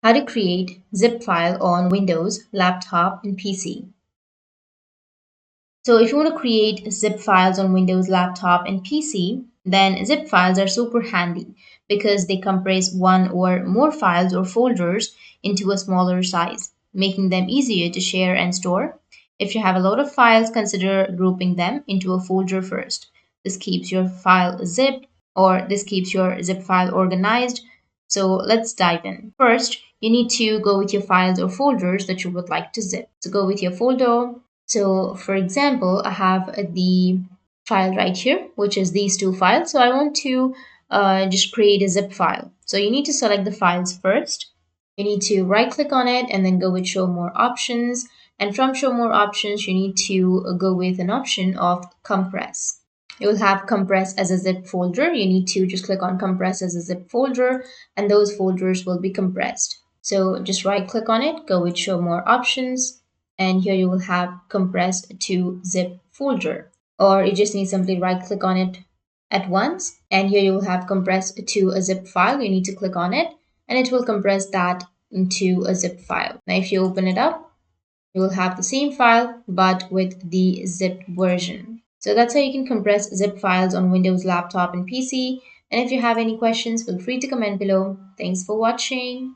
How to create zip file on Windows, laptop, and PC. So if you want to create zip files on Windows, laptop, and PC, then zip files are super handy because they compress one or more files or folders into a smaller size, making them easier to share and store. If you have a lot of files, consider grouping them into a folder first. This keeps your file zipped, or this keeps your zip file organized. So let's dive in. First, you need to go with your files or folders that you would like to zip. So go with your folder. So for example, I have the file right here, which is these two files. So I want to just create a zip file. So you need to select the files first. You need to right click on it and then go with show more options. And from show more options, you need to go with an option of compress. You will have compress as a zip folder. You need to just click on compress as a zip folder and those folders will be compressed. So just right click on it, go with show more options, and here you will have compressed to zip folder. Or you just need simply right click on it at once, and here you will have compressed to a zip file. You need to click on it and it will compress that into a zip file. Now if you open it up, you will have the same file but with the zipped version. So that's how you can compress zip files on Windows, laptop, and PC. And if you have any questions, feel free to comment below. Thanks for watching.